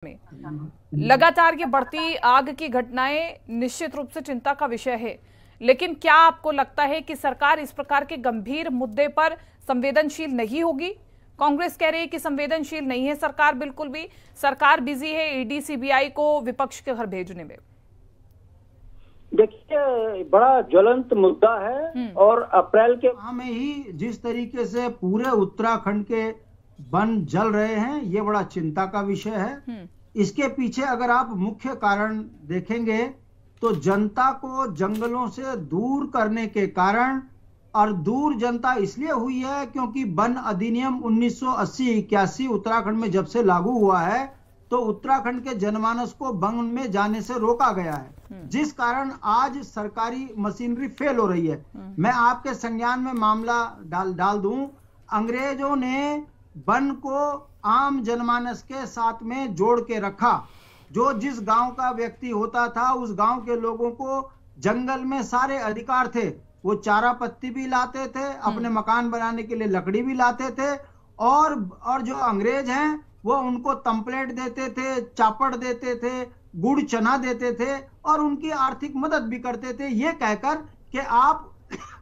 में लगातार ये बढ़ती आग की घटनाएं निश्चित रूप से चिंता का विषय है, लेकिन क्या आपको लगता है कि सरकार इस प्रकार के गंभीर मुद्दे पर संवेदनशील नहीं होगी? कांग्रेस कह रही है कि संवेदनशील नहीं है सरकार, बिल्कुल भी। सरकार बिजी है ईडी सीबीआई को विपक्ष के घर भेजने में। देखिए, बड़ा ज्वलंत मुद्दा है और अप्रैल के माह में ही जिस तरीके से पूरे उत्तराखंड के वन जल रहे हैं, ये बड़ा चिंता का विषय है। इसके पीछे अगर आप मुख्य कारण देखेंगे तो जनता को जंगलों से दूर करने के कारण, और दूर जनता इसलिए हुई है क्योंकि वन अधिनियम 1980-81 उत्तराखंड में जब से लागू हुआ है तो उत्तराखंड के जनमानस को वन में जाने से रोका गया है, जिस कारण आज सरकारी मशीनरी फेल हो रही है। मैं आपके संज्ञान में मामला डाल दूं, अंग्रेजों ने वन को आम जनमानस के साथ में जोड़ के रखा। जो जिस गांव का व्यक्ति होता था उस गांव के लोगों को जंगल में सारे अधिकार थे। वो चारा पत्ती भी लाते थे, अपने मकान बनाने के लिए लकड़ी भी लाते थे, और जो अंग्रेज हैं वो उनको तम्पलेट देते थे, चापड़ देते थे, गुड़ चना देते थे और उनकी आर्थिक मदद भी करते थे, ये कहकर कि आप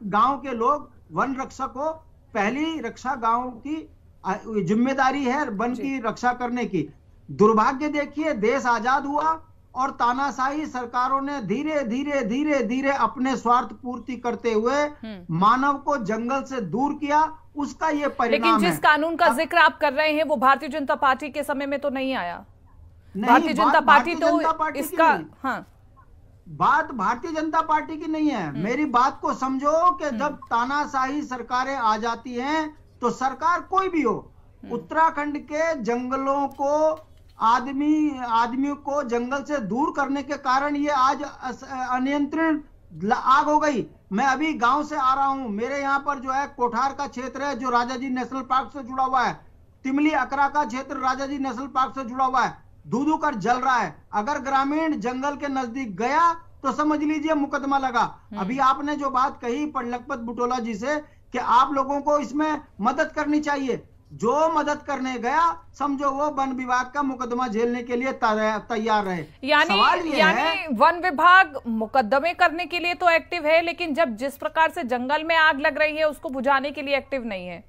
गांव के लोग वन रक्षक हो। पहली रक्षा गांव की जिम्मेदारी है वन की रक्षा करने की। दुर्भाग्य देखिए, देश आजाद हुआ और तानाशाही सरकारों ने धीरे धीरे अपने स्वार्थ पूर्ति करते हुए मानव को जंगल से दूर किया। उसका ये परिणाम है। लेकिन जिस कानून का जिक्र आप कर रहे हैं वो भारतीय जनता पार्टी के समय में तो नहीं आया। भारतीय जनता पार्टी तो इसका बात भारतीय जनता पार्टी की नहीं है। मेरी बात को समझो कि जब तानाशाही सरकारें आ जाती हैं तो सरकार कोई भी हो, उत्तराखंड के जंगलों को आदमियों को जंगल से दूर करने के कारण ये आज अनियंत्रित आग हो गई। मैं अभी गांव से आ रहा हूं, मेरे यहाँ पर जो है कोठार का क्षेत्र है जो राजाजी नेशनल पार्क से जुड़ा हुआ है, तिमली अकरा का क्षेत्र राजाजी नेशनल पार्क से जुड़ा हुआ है, धू कर जल रहा है। अगर ग्रामीण जंगल के नजदीक गया तो समझ लीजिए मुकदमा लगा। अभी आपने जो बात कही लखपत बुटोला जी से कि आप लोगों को इसमें मदद करनी चाहिए, जो मदद करने गया समझो वो वन विभाग का मुकदमा झेलने के लिए तैयार रहे। यानी वन विभाग मुकदमे करने के लिए तो एक्टिव है, लेकिन जब जिस प्रकार से जंगल में आग लग रही है उसको बुझाने के लिए एक्टिव नहीं है।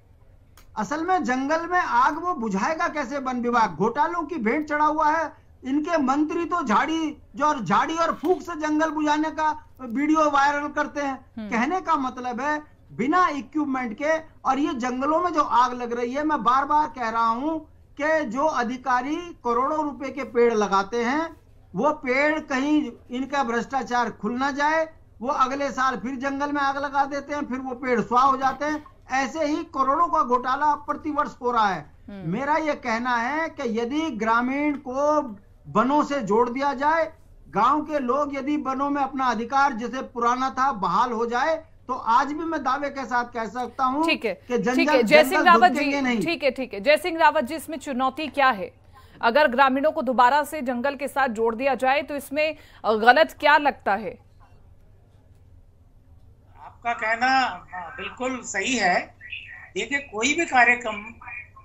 असल में जंगल में आग वो बुझाएगा कैसे? वन विभाग घोटालों की भेंट चढ़ा हुआ है। इनके मंत्री तो झाड़ी और फूंक से जंगल बुझाने का वीडियो वायरल करते हैं। कहने का मतलब है बिना इक्विपमेंट के, और ये जंगलों में जो आग लग रही है, मैं बार बार कह रहा हूं कि जो अधिकारी करोड़ों रुपए के पेड़ लगाते हैं वो पेड़ कहीं इनका भ्रष्टाचार खुल ना जाए, वो अगले साल फिर जंगल में आग लगा देते हैं, फिर वो पेड़ स्वाह हो जाते हैं। ऐसे ही करोड़ों का घोटाला प्रतिवर्ष हो रहा है। मेरा ये कहना है कि यदि ग्रामीण को वनों से जोड़ दिया जाए, गांव के लोग यदि वनों में अपना अधिकार जैसे पुराना था बहाल हो जाए, तो आज भी मैं दावे के साथ कह सकता हूं ठीक है कि जयसिंह रावत जी, ठीक है जयसिंह रावत जी, इसमें चुनौती क्या है? अगर ग्रामीणों को दोबारा से जंगल के साथ जोड़ दिया जाए तो इसमें गलत क्या लगता है? आपका कहना बिल्कुल सही है। देखिए, कोई भी कार्यक्रम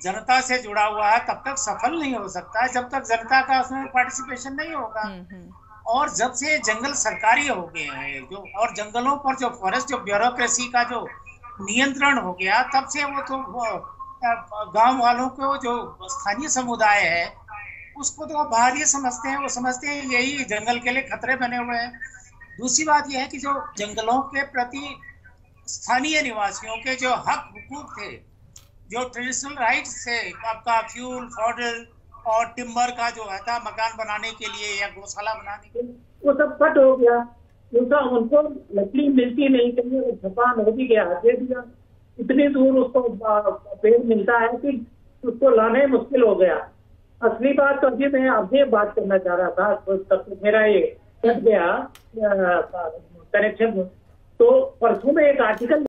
जनता से जुड़ा हुआ है तब तक सफल नहीं हो सकता है जब तक जनता का उसमें पार्टिसिपेशन नहीं होगा। और जब से जंगल सरकारी हो गए हैं जो, और जंगलों पर जो फॉरेस्ट जो ब्यूरोक्रेसी का जो नियंत्रण हो गया, तब से वो तो गांव वालों को जो स्थानीय समुदाय है उसको तो बाहरी समझते हैं। वो समझते हैं यही जंगल के लिए खतरे बने हुए हैं। दूसरी बात यह है कि जो जंगलों के प्रति स्थानीय निवासियों के जो हक हुकूक थे, जो ट्रेडिशनल राइट्स थे, आपका फ्यूल फॉडल और टिम्बर का जो था मकान बनाने के लिए या गौशाला बनाने के लिए, वो सब कट हो गया। उनको लकड़ी मिलती नहीं, कहीं झपान हो भी गया, दे दिया। इतनी दूर उसको पेड़ मिलता है कि उसको लाने मुश्किल हो गया। असली बात तो अभी मैं अभी बात करना चाह रहा था, तो मेरा ये कट गया कनेक्शन। तो परसों में एक आर्टिकल